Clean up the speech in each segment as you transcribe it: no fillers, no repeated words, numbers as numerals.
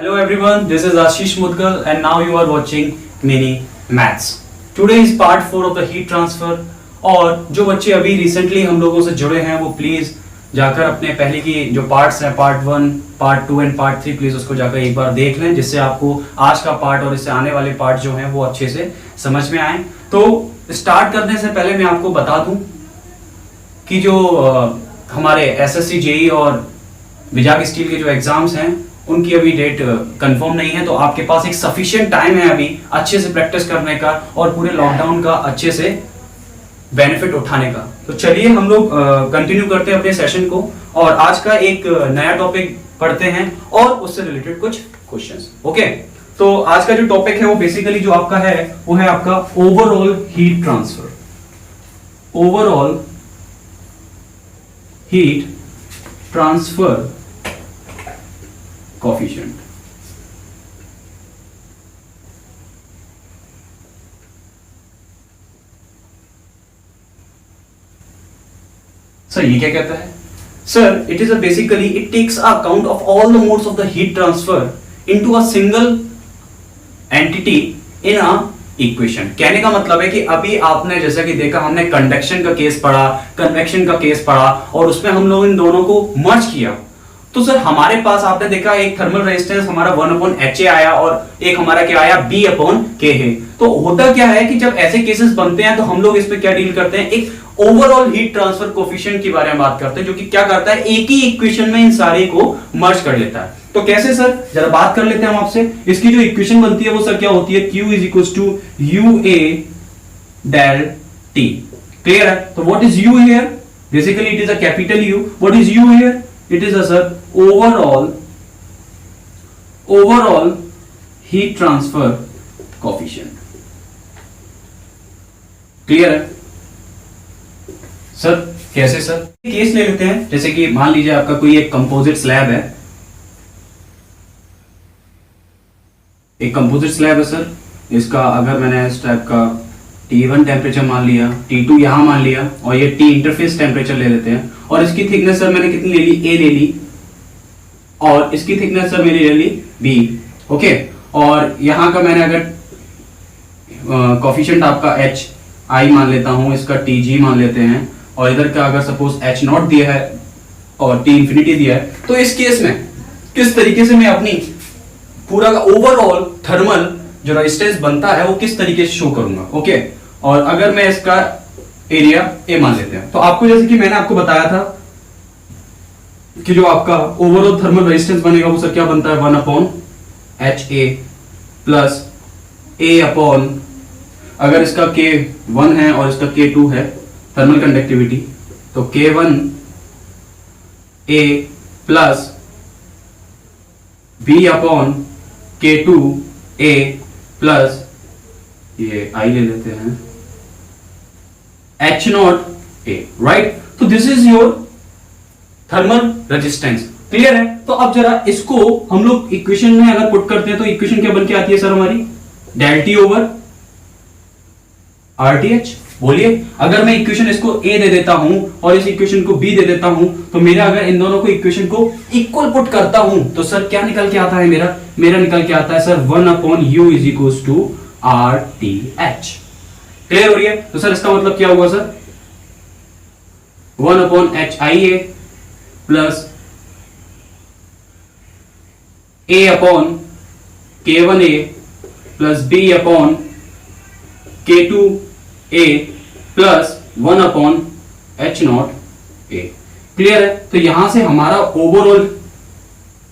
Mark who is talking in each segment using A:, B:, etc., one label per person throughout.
A: Hello everyone, this is Ashish Mudgal and now you are watching Mini Maths. Today is part 4 of the heat transfer और जो बच्चे अभी recently हम लोगों से जुड़े हैं वो प्लीज जाकर अपने पहले की जो पार्ट्स हैं part 1, part 2 and part 3 please उसको जाकर एक बार देख लें जिससे आपको आज का पार्ट और इससे आने वाले पार्ट जो हैं वो अच्छे से समझ में आए। तो स्टार्ट करने से पहले मैं आपको बता दूं कि जो हमारे एसएससी जेई और विजाग स्टील के जो एग्जाम्स हैं उनकी अभी डेट कंफर्म नहीं है, तो आपके पास एक सफिशिएंट टाइम है अभी अच्छे से प्रैक्टिस करने का और पूरे लॉकडाउन का अच्छे से बेनिफिट उठाने का। तो चलिए हम लोग कंटिन्यू करते हैं अपने सेशन को और आज का एक नया टॉपिक पढ़ते हैं और उससे रिलेटेड कुछ क्वेश्चंस। ओके, तो आज का जो टॉपिक है वो बेसिकली जो आपका है वो है आपका overall heat transfer. Overall heat transfer coefficient. Sir ये क्या कहता है? Sir it is basically it takes account of all the modes of the heat transfer into a single entity in a equation. कहने का मतलब है कि अभी आपने जैसा कि देखा हमने कंडक्शन का केस पढ़ा, कन्वेक्शन का केस पढ़ा और उसमें हम लोग इन दोनों को मर्ज किया। तो सर हमारे पास आपने देखा एक थर्मल रेजिस्टेंस हमारा 1/HA आया और एक हमारा क्या आया B/K है। तो होता क्या है कि जब ऐसे केसेस बनते हैं तो हम लोग इस पे क्या डील करते हैं, एक ओवरऑल हीट ट्रांसफर कोएफिशिएंट के बारे में बात करते हैं जो कि क्या करता है एक ही इक्वेशन में इन सारे को मर्ज कर लेता है। तो कैसे सर, जरा बात कर लेते हैं हम आपसे। इसकी जो इक्वेशन बनती है वो सर क्या होती है, Q = UA del T। Clear है? तो what is U here? Basically it is a capital U। What is U here? It is a sir overall heat transfer coefficient। Clear है सर? कैसे सर? केस ले लेते हैं, जैसे कि मान लीजिए आपका कोई एक कंपोजिट स्लैब है, एक कंपोजिट स्लैब है सर। इसका अगर मैंने इस टाइप का T1 टेम्परेचर मान लिया, T2 यहां मान लिया और ये T इंटरफेस टेम्परेचर ले लेते हैं और इसकी थिकनेस सर मैंने कितनी ले ली, A ले ली और इसकी थिकनेस सर मैंने ले ली B। ओके, और यहां का मैंने अगर कोएफिशिएंट आपका HI मान लेता हूं, इसका TG मान लेते हैं और इधर का अगर सपोज H0 दिया है और T इंफिनिटी दिया है, तो इस केस में किस तरीके से मैं अपनी पूरा का ओवरऑल थर्मल जो रेजिस्टेंस बनता है वो किस तरीके से शो करूंगा। ओके, और अगर मैं इसका एरिया A मान लेते हैं तो आपको जैसे कि मैंने आपको बताया था कि जो आपका ओवरऑल थर्मल रेजिस्टेंस बनेगा वो सर क्या बनता है 1/HA प्लस A/, अगर इसका K1 है और इसका K2 है थर्मल कंडक्टिविटी, तो K1A प्लस B/K2A प्लस ये I ले लेते हैं H0A, राइट? तो this is your thermal resistance. Clear है? तो अब जरा इसको हम लोग इक्वेशन में अगर पुट करते हैं तो इक्वेशन क्या बन के आती है सर हमारी, del T over RTH। बोलिए, अगर मैं इक्वेशन इसको A दे देता हूं और इस इक्वेशन को B दे देता हूं तो मेरा अगर इन दोनों को इक्वेशन को इक्वल पुट करता हूं तो सर क्या निकल के आता है, मेरा निकल के आता है सर 1/U = RTH। क्लियर हो रही है? तो सर इसका मतलब क्या हुआ sir, 1/HIA plus A/K1A plus B/K2A plus 1/H0A। Clear है? तो यहां से हमारा ओवरऑल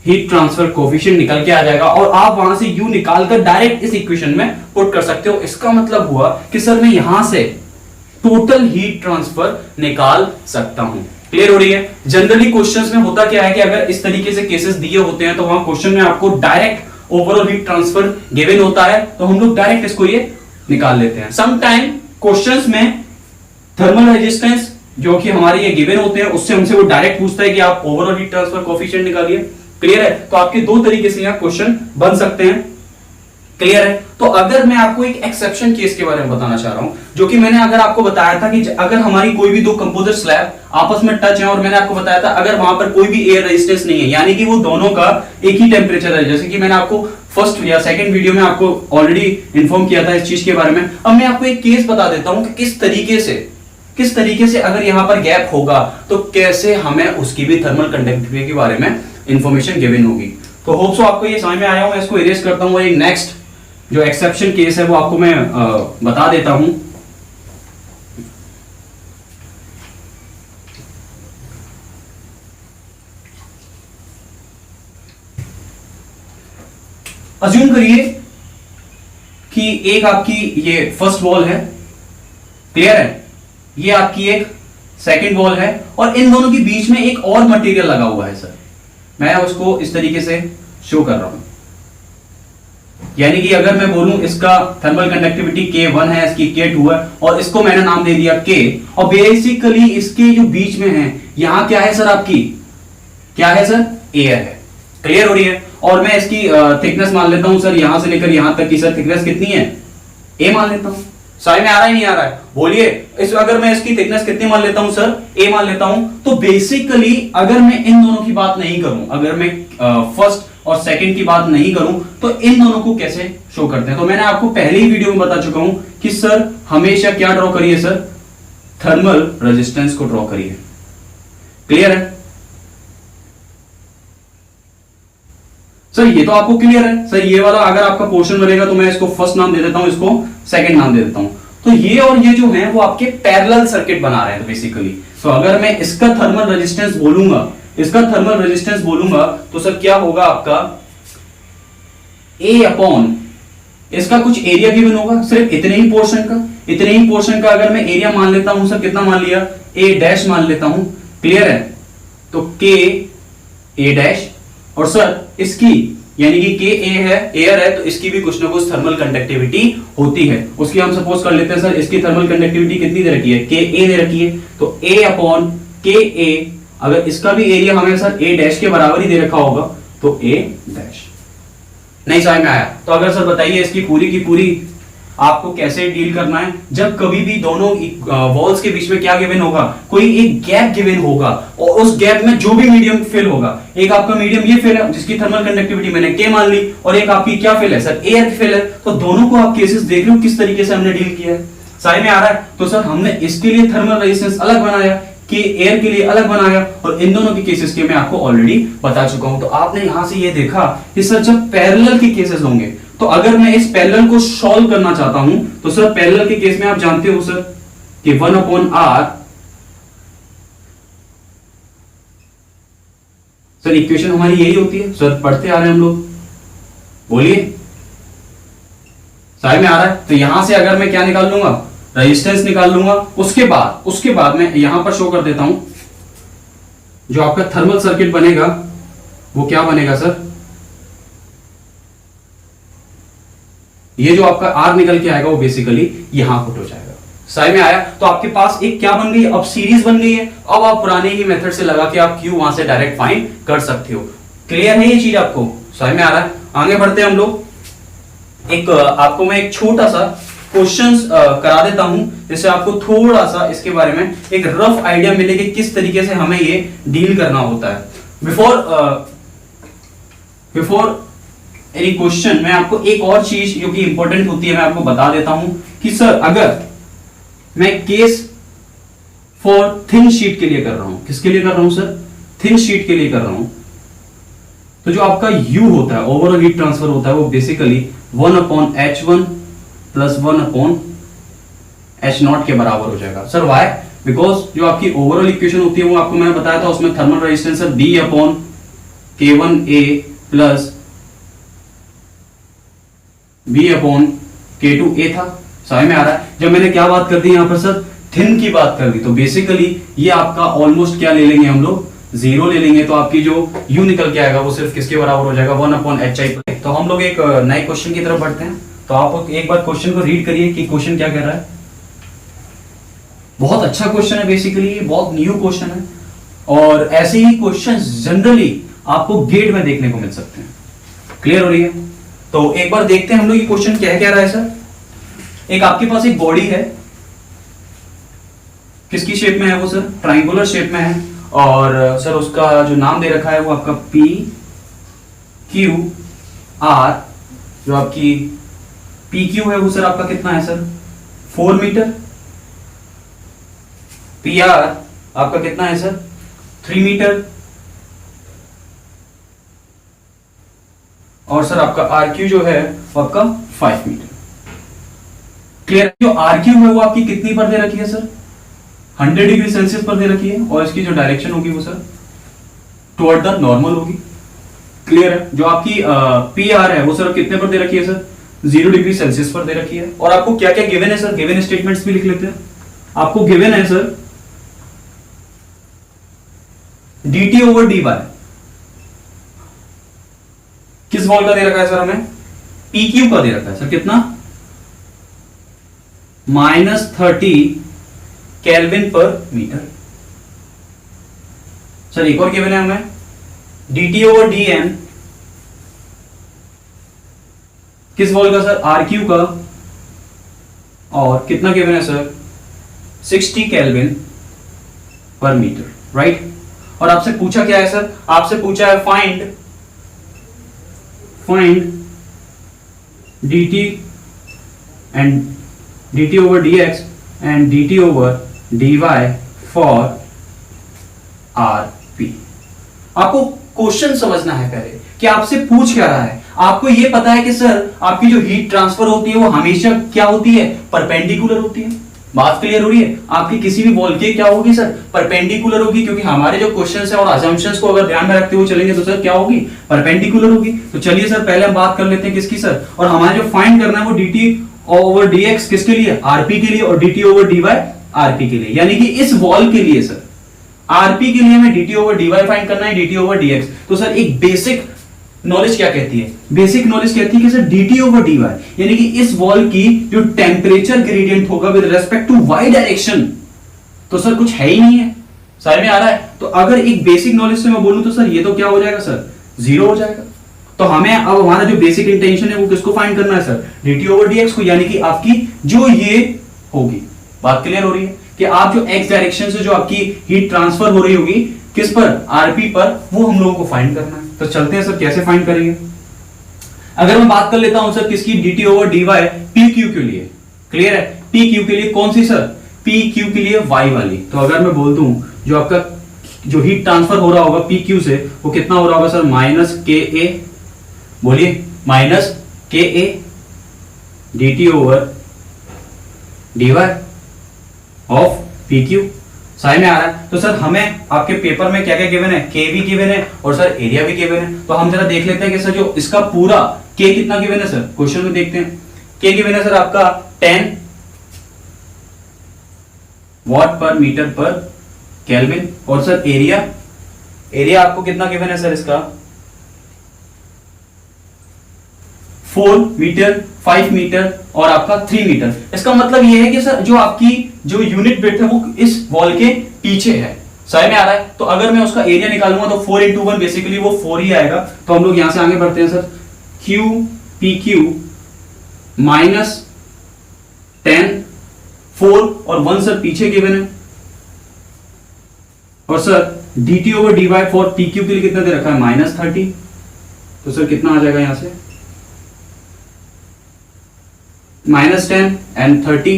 A: हीट ट्रांसफर कोएफिशिएंट निकल के आ जाएगा और आप वहां से U निकालकर डायरेक्ट इस इक्वेशन में पुट कर सकते हो। इसका मतलब हुआ कि सर मैं यहां से टोटल हीट ट्रांसफर निकाल सकता हूं। क्लियर हो रही है? जनरली क्वेश्चंस में होता क्या है कि अगर इस तरीके से केसेस दिए होते हैं तो वहां क्वेश्चन में आपको direct overall heat transfer given होता है तो हम लोग डायरेक्ट इसको ये निकाल लेते हैं। सम टाइम क्वेश्चंस में थर्मल रेजिस्टेंस जो कि हमारे ये गिवन होते हैं उससे हमसे वो डायरेक्ट पूछता है कि आप ओवरऑल हीट ट्रांसफर कोएफिशिएंट निकालिए। क्लियर है? तो आपके दो तरीके से यहां क्वेश्चन बन सकते हैं। क्लियर है? तो अगर मैं आपको एक एक्सेप्शन केस के बारे में बताना चाह रहा हूं, जो कि मैंने अगर आपको बताया था कि अगर हमारी कोई भी दो कंपोजिट स्लैब आपस में टच है, और मैंने आपको बताया था अगर वहां पर कोई भी एयर रेजिस्टेंस नहीं है, यानी कि वो दोनों का एक ही टेम्परेचर है, जैसे कि मैंने आपको फर्स्ट या सेकंड वीडियो में आपको ऑलरेडी इंफॉर्म किया था इस चीज के बारे में। अब मैं आपको एक केस बता देता हूं कि किस तरीके से अगर यहां पर गैप होगा तो कैसे हमें उसकी भी थर्मल कंडक्टिविटी के बारे में इंफॉर्मेशन गिवन होगी। तो होप सो आपको ये समझ में आया हो। मैं इसको इरेज करता हूं और एक नेक्स्ट जो एक्सेप्शन केस है वो आपको मैं बता देता हूं। अज्यूम करिए कि एक आपकी ये फर्स्ट वॉल है, क्लियर है, ये आपकी एक सेकंड वॉल है, और इन दोनों के बीच में एक और मटेरियल लगा हुआ है। सर मैं उसको इस तरीके से शो कर रहा हूं, यानी कि अगर मैं बोलूं इसका थर्मल कंडक्टिविटी K1 है, इसकी K2 है, और इसको मैंने नाम दे दिया K, और बेसिकली इसके जो बीच में है यहां क्या है सर, आपकी क्या है सर, एयर है। क्लियर हो रही है? और मैं इसकी थिकनेस मान लेता हूं सर, यहां से लेकर यहां तक की सर थिकनेस कितनी है, A मान लेता हूं। समझ में आ रहा है नहीं आ रहा है? बोलिए। इस अगर मैं इसकी थिकनेस कितनी मान लेता हूं सर, A मान लेता हूं, तो बेसिकली अगर मैं इन दोनों की बात नहीं करूं, अगर मैं फर्स्ट और सेकंड की बात नहीं करूं, तो इन दोनों को कैसे शो करते हैं? तो मैंने आपको पहले ही वीडियो में बता चुका हूं कि सर हमेशा क्या ड्रॉ करिए सर, थर्मल रेजिस्टेंस को ड्रॉ करिए। क्लियर है सर? ये तो आपको क्लियर है सर। ये वाला अगर आपका पोर्शन बनेगा तो मैं इसको फर्स्ट नाम दे देता हूं, इसको सेकंड नाम दे देता हूं। तो ये और ये जो है वो आपके पैरेलल सर्किट बना रहे हैं बेसिकली। तो अगर मैं इसका थर्मल रेजिस्टेंस बोलूंगा तो सर क्या होगा आपका, A अपॉन इसका कुछ एरिया गिवन होगा, सिर्फ इतने ही पोर्शन का अगर मैं एरिया मान लेता हूं सर, कितना मान लिया, A डैश मान लेता हूं। क्लियर है? तो K A डैश, और सर इसकी यानी कि K A है, एयर है, तो इसकी भी कुछ ना कुछ थर्मल कंडक्टिविटी होती है। उसकी हम सपोज कर लेते हैं सर, इसकी थर्मल कंडक्टिविटी कितनी दे रखी है, K A दे रखी है, तो A अपॉन K A, अगर इसका भी एरिया हमें सर A डैश के बराबर ही दे रखा होगा तो A डैश। नहीं समझ में आया? तो अगर सर बताइए इसकी पूरी की पूरी आपको कैसे डील करना है, जब कभी भी दोनों वॉल्स के बीच में क्या गिवन होगा, कोई एक गैप गिवन होगा, और उस गैप में जो भी मीडियम फिल होगा, एक आपका मीडियम ये फिल है जिसकी थर्मल कंडक्टिविटी मैंने K मान ली, और एक आपकी क्या फिल है सर, एयर फिल है, तो दोनों को आप केसेस देख रहे हो किस तरीके से हमने डील किया है। समझ में आ रहा है? तो सर हमने इसके लिए थर्मल रेजिस्टेंस अलग बनाया, कि एयर के लिए अलग बनाया, और इन दोनों के केसेस के मैं आपको ऑलरेडी बता चुका हूं। तो आपने यहां से ये देखा कि सर जब पैरेलल के केसेस होंगे, तो अगर मैं इस पैरेलल को सॉल्व करना चाहता हूं, तो सर पैरेलल के केस में आप जानते हो सर कि 1/r, सर इक्वेशन हमारी यही होती है सर, पढ़ते आ रहे हैं हम लोग, बोलिए समझ में आ रहा है? तो यहां से अगर मैं क्या निकाल लूंगा, रेजिस्टेंस निकाल लूंगा। उसके बाद मैं यहां पर शो कर देता हूं, जो आपका थर्मल सर्किट बनेगा वो क्या बनेगा सर, ये जो आपका R निकल के आएगा वो बेसिकली यहां पुट हो जाएगा। समझ में आया? तो आपके पास एक क्या बन गई, अब सीरीज बन गई है। अब आप पुराने ही मेथड से लगा के आप Q वहां से डायरेक्ट फाइंड कर सकते हो। क्लियर है ये चीज आपको? समझ में आ रहा है? आगे बढ़ते हैं हम लोग। आपको मैं एक छोटा सा क्वेश्चंस करा देता हूं, जिससे आपको थोड़ा सा इसके बारे में एक रफ आइडिया मिले कि किस तरीके से हमें ये डील करना होता है। बिफोर एनी क्वेश्चन मैं आपको एक और चीज जो कि इंपॉर्टेंट होती है मैं आपको बता देता हूं कि सर अगर मैं केस फॉर थिन शीट के लिए कर रहा हूं, किसके लिए कर रहा हूं सर, थिन शीट के लिए कर रहा हूं, तो जो आपका U होता है, ओवरऑल हीट ट्रांसफर होता है, वो बेसिकली 1/H1 प्लस 1/H0 के बराबर हो जाएगा। Sir Y? बिकॉज जो आपकी ओवरऑल इक्वेशन होती है वो आपको मैंने बताया था, उसमें थर्मल रेजिस्टेंस है B/K1A प्लस B/K2A था। समझ में आ रहा है? जब मैंने क्या बात कर दी यहां पर सर, थिन की बात कर दी, तो बेसिकली ये आपका ऑलमोस्ट क्या ले लेंगे हम लोग, 0 ले लेंगे। तो आपकी जो U निकल के आएगा वो सिर्फ किसके बराबर हो जाएगा, 1/HI। तो हम लोग एक नए क्वेश्चन की तरफ बढ़ते हैं। तो आप एक बार क्वेश्चन को रीड करिए कि क्वेश्चन क्या कह रहा है। बहुत अच्छा क्वेश्चन है, बेसिकली ये बहुत न्यू क्वेश्चन है, और ऐसे ही क्वेश्चन जनरली आपको गेट में देखने को मिल सकते हैं। क्लियर हो रही है? तो एक बार देखते हैं हम लोग ये क्वेश्चन क्या रहा है सर। एक आपके पास एक बॉडी है, किसकी शेप में है वो सर? ट्राइंगुलर शेप में है, और सर उसका जो नाम दे रखा है वो आपका पी क्यू आर, जो आपकी पी क्यू है वो सर आपका कितना है सर? 4 मीटर। पी आर आपका कितना है सर? 3 मीटर। और सर आपका आर क्यू जो है वो आपका 5 मीटर। क्लियर? जो आर क्यू है वो आपकी कितनी पर दे रखी है सर? 100 डिग्री सेल्सियस पर दे रखी है, और इसकी जो डायरेक्शन होगी वो सर टुवर्ड द नॉर्मल होगी। क्लियर है? जो आपकी पी आर है वो सर कितने पर दे रखी है सर? 0 डिग्री सेल्सियस पर दे रखी है। और आपको क्या क्या गिवन है सर? गिवन स्टेटमेंट्स भी लिख लेते हैं। आपको गिवन है सर dt ओवर dy, किस वॉल का दे रखा है सर? हमें PQ का दे रखा है सर। कितना? -30 केल्विन पर मीटर। सर एक और गिवन है हमें dt ओवर dn, किस वॉल का सर? RQ का, और कितना गिवन है सर? 60 केल्विन पर मीटर, राइट? और आपसे पूछा क्या है सर? आपसे पूछा है find dt and dt over dx and dt over dy for rp। आपको क्वेश्चन समझना है पहले कि आपसे पूछ क्या रहा है। आपको यह पता है कि सर आपकी जो हीट ट्रांसफर होती है वो हमेशा क्या होती है? परपेंडिकुलर होती है। बात क्लियर हो रही है? आपकी किसी भी वॉल की क्या होगी सर? परपेंडिकुलर होगी, क्योंकि हमारे जो क्वेश्चंस है और अजम्पशंस को अगर ध्यान में रखते हुए चलेंगे तो सर क्या होगी? परपेंडिकुलर होगी। तो चलिए सर पहले हम बात कर लेते हैं किसकी सर, और हमारे जो फाइंड करना है वो dt ओवर dx किसके लिए? rp के लिए, और dt ओवर dy rp के लिए, यानी कि इस वॉल के लिए सर rp के लिए हमें dt ओवर dy फाइंड करना है, dt ओवर dx। तो सर एक बेसिक नॉलेज क्या कहती है? बेसिक नॉलेज कहती है कि सर dt ओवर dy, यानी कि इस वॉल की जो टेम्परेचर ग्रेडियंट होगा with respect to y direction, तो सर कुछ है ही नहीं है। समझ में आ रहा है? तो अगर एक बेसिक नॉलेज से मैं बोलूं तो सर ये तो क्या हो जाएगा सर? 0 हो जाएगा। तो हमें अब हमारा जो बेसिक इंटेंशन है वो किसको फाइंड करना है सर? dt ओवर dx को, यानी कि आपकी जो ये होगी। बात क्लियर हो रही है कि आप जो x डायरेक्शन से जो आपकी हीट ट्रांसफर हो रही होगी किस पर? rp पर, वो हम लोगों को फाइंड करना है। तो चलते हैं सर कैसे फाइंड करेंगे। अगर मैं बात कर लेता हूं सर किसकी? dt ओवर dy pq के लिए। क्लियर है? pq के लिए कौन सी सर? pq के लिए y वाली। तो अगर मैं बोल दूं जो आपका जो हीट ट्रांसफर हो रहा होगा pq से वो कितना हो रहा होगा सर? -ka, बोलिए, -ka dt over dy of pq। समझ में आ रहा है? तो सर हमें आपके पेपर में क्या क्या गिवन है? k भी गिवन है और सर एरिया भी गिवन है। तो हम जरा देख लेते हैं कि सर जो इसका पूरा k कितना गिवन है सर, क्वेश्चन में देखते हैं। k गिवन है सर आपका 10 वॉट पर मीटर पर केल्विन, और सर एरिया आपको कितना गिवन है सर? इसका 4 मीटर, 5 मीटर और आपका 3 मीटर। इसका मतलब यह है कि सर जो आपकी जो यूनिट ब्रेथ है वो इस वॉल के पीछे है। समझ में आ रहा है? तो अगर मैं उसका एरिया निकालूंगा तो 4 into 1 बेसिकली वो 4 ही आएगा। तो हम लोग यहां से आगे बढ़ते हैं सर। q pq -10, 4 और 1 सर पीछे गिवन है, और sir dt over dy for pq के लिए कितना दे रखा है? -30। तो सर कितना आ जाएगा यहां से? -10 and 30,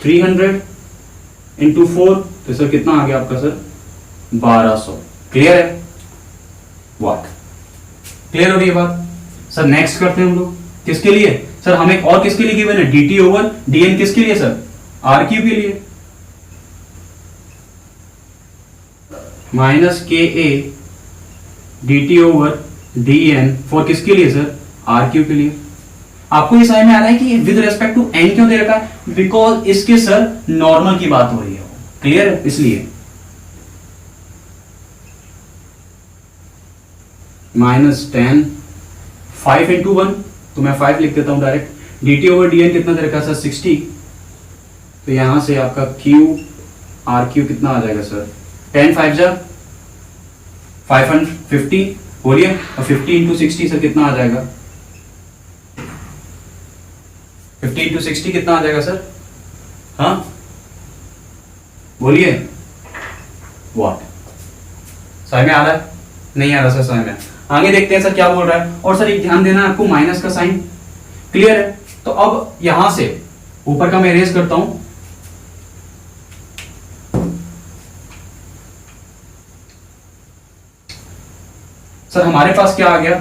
A: 300 into 4, तो सर कितना आ गया आपका सर? 1200। क्लियर है? व्हाट? क्लियर हो रही है बात? सर नेक्स्ट करते हैं हम लोग किसके लिए सर? हमें और किसके लिए गिवन है? dt ओवर dn किसके लिए सर? rq के लिए। -ka dt over dn for किसके लिए सर? rq के लिए। आपको ये समझ में आ रहा है कि विद रेस्पेक्ट टू n क्यों दे रखा है? बिकॉज इसके सर नॉर्मल की बात हो रही है। क्लियर है? इसलिए -10, 5 into 1, तो मैं 5 लिख देता हूं डायरेक्ट। dt ओवर dn कितना दे रखा है सर? 60। तो यहां से आपका q rq कितना आ जाएगा सर? 10 5 जा 550, बोलिए, और 50 into 60 सर कितना आ जाएगा? 50 इंटू 60 कितना आ जाएगा सर? हाँ बोलिए, वॉट। समझ में आ रहा है? नहीं आ रहा सर समझ में? आगे देखते हैं सर क्या बोल रहा है। और सर एक ध्यान देना आपको, माइनस का साइन क्लियर है। तो अब यहां से ऊपर का मैं इरेज करता हूं। सर हमारे पास क्या आ गया?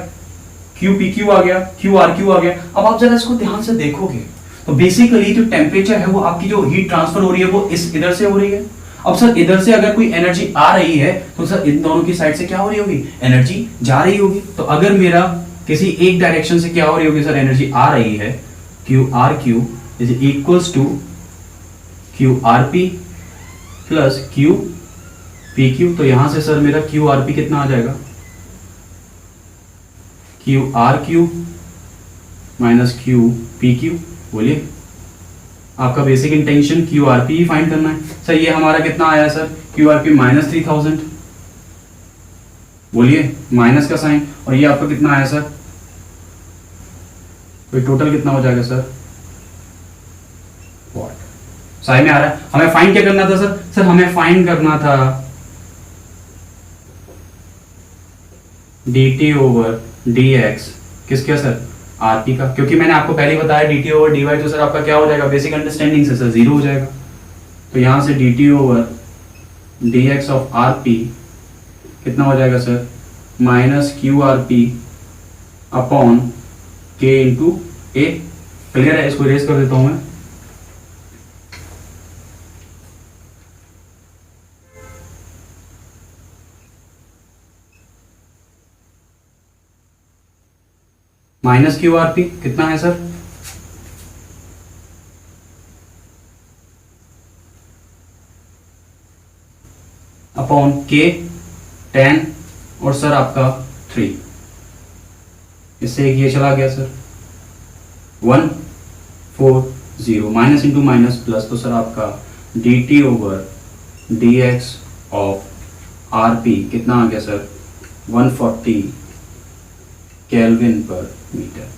A: क्यू पी क्यू आ गया, क्यू आर क्यू आ गया। अब आप जरा इसको ध्यान से देखोगे तो बेसिकली जो टेम्परेचर है वो आपकी जो हीट ट्रांसफर हो रही है वो इस इधर से हो रही है। अब सर इधर से अगर कोई एनर्जी आ रही है तो सर इन दोनों की साइड से क्या हो रही होगी? एनर्जी जा रही होगी। तो अगर मेरा किसी एक डायरेक्शन से क्या हो रही होगी सर? एनर्जी आ रही है, Q R Q is equals to Q R P plus Q P Q. तो यहां से सर मेरा क्यू आर पी कितना आ जाएगा? Q R Q minus Q P Q. बोलिए, आपका basic intention Q R P ही फाइंड करना है। सर ये हमारा कितना आया sir? Q R P minus 3000। बोलिए, माइनस का साइन। और ये आपका कितना आया सर? तो टोटल कितना हो जाएगा सर? वॉट। साइन में आ रहा है। हमें फाइंड क्या करना था सर? सर हमें फाइंड करना था dt ओवर dx किसका सर? आरपी का। क्योंकि मैंने आपको पहले ही बताया dt ओवर dy, तो सर आपका क्या हो जाएगा? बेसिक अंडरस्टैंडिंग से सर जीरो हो जाएगा। तो यहां से dt over dx of RP कितना हो जाएगा sir? Minus Q R P upon के इंटू ए। क्लियर है? इसको इरेज कर देता हूं मैं। माइनस क्यू आर पी कितना है सर? अपॉन के 10 और सर आपका 3। इससे एक ये चला गया sir 140 minus into minus plus. तो सर आपका dt over dx of R P कितना आ गया सर? 140 केल्विन पर मीटर।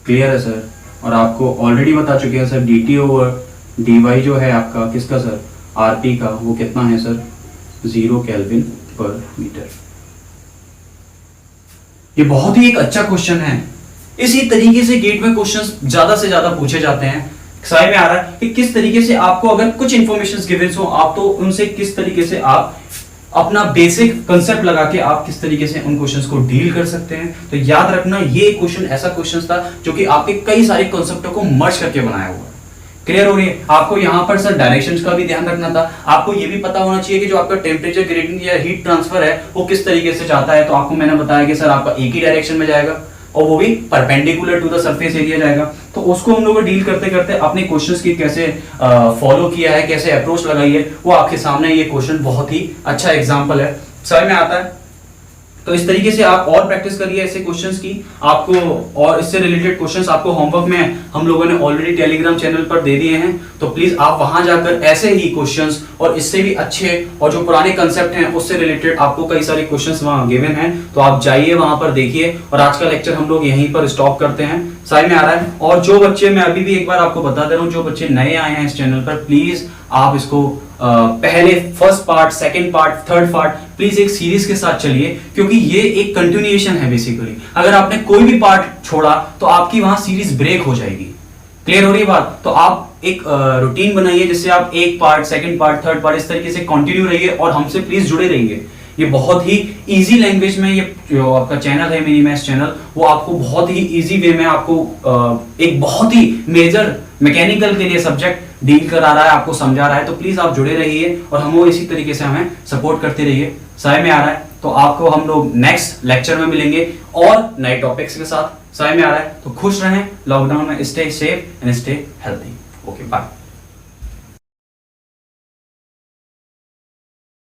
A: क्लियर है सर? और आपको ऑलरेडी बता चुके हैं सर dt ओवर dy जो है आपका किसका सर? rp का। वो कितना है सर? 0 केल्विन पर मीटर। ये बहुत ही एक अच्छा क्वेश्चन है। इसी तरीके से गेट में क्वेश्चंस ज्यादा से ज्यादा पूछे जाते हैं। समझ में आ रहा है कि किस तरीके से आपको अगर कुछ इंफॉर्मेशन गिवन हो आप तो उनसे किस तरीके से आप अपना बेसिक कंसेप्ट लगा के आप किस तरीके से उन क्वेश्चंस को डील कर सकते हैं। तो याद रखना ये क्वेश्चन ऐसा क्वेश्चन था जो कि आपके कई सारे कॉन्सेप्टों को मर्ज करके बनाया हुआ है। क्लियर हो रही है? आपको यहां पर सर डायरेक्शंस का भी ध्यान रखना था। आपको ये भी पता होना चाहिए कि जो आपका टेम्परेचर ग्रेडियंट या हीट ट्रांसफर है वो किस तरीके से जाता है। तो आपको मैंने बताया कि सर आपका एक ही डायरेक्शन में जाएगा और वो भी perpendicular to the surface area जाएगा। तो उसको हम लोग डील करते करते अपने क्वेश्चंस की कैसे फॉलो किया है, कैसे अप्रोच लगाई है, वो आपके सामने ये क्वेश्चन बहुत ही अच्छा एग्जांपल है। समझ में आता है? तो इस तरीके से आप और प्रैक्टिस करिए ऐसे क्वेश्चंस की। आपको और इससे रिलेटेड क्वेश्चंस आपको होमवर्क में हम लोगों ने ऑलरेडी टेलीग्राम चैनल पर दे दिए हैं। तो प्लीज आप वहां जाकर ऐसे ही क्वेश्चंस और इससे भी अच्छे और जो पुराने कंसेप्ट हैं उससे रिलेटेड आपको कई सारे क्वेश्चंस वहां गिवन हैं। तो आप जाइए वहां पर देखिए। और आज का लेक्चर हम लोग यहीं पर स्टॉप करते हैं। समझ में आ रहा है? और जो बच्चे, मैं अभी भी एक बार आपको बता दे रहा हूं, जो बच्चे नए आए हैं इस चैनल पर प्लीज आप इसको पहले first part, second part, third part please एक सीरीज के साथ चलिए, क्योंकि ये एक कंटिन्यूएशन है बेसिकली। अगर आपने कोई भी पार्ट छोड़ा तो आपकी वहां सीरीज ब्रेक हो जाएगी। क्लियर हो रही है बात? तो आप एक रूटीन बनाइए जिससे आप एक part, second part, third part इस तरीके से कंटिन्यू रहिए और हमसे प्लीज जुड़े रहिए। ये बहुत ही इजी लैंग्वेज में, ये जो आपका चैनल है मिनी मैथ्स चैनल, वो आपको बहुत ही इजी वे में आपको एक बहुत ही मेजर मैकेनिकल के लिए सब्जेक्ट डील करा रहा है, आपको समझा रहा है। तो प्लीज आप जुड़े रहिए और हम वो इसी तरीके से हमें सपोर्ट करते रहिए। समझ में आ रहा है? तो आपको हम लोग नेक्स्ट लेक्चर में मिलेंगे और नए टॉपिक्स के साथ। समझ में आ रहा है? तो खुश रहें, लॉकडाउन में stay safe and stay healthy. Okay, bye.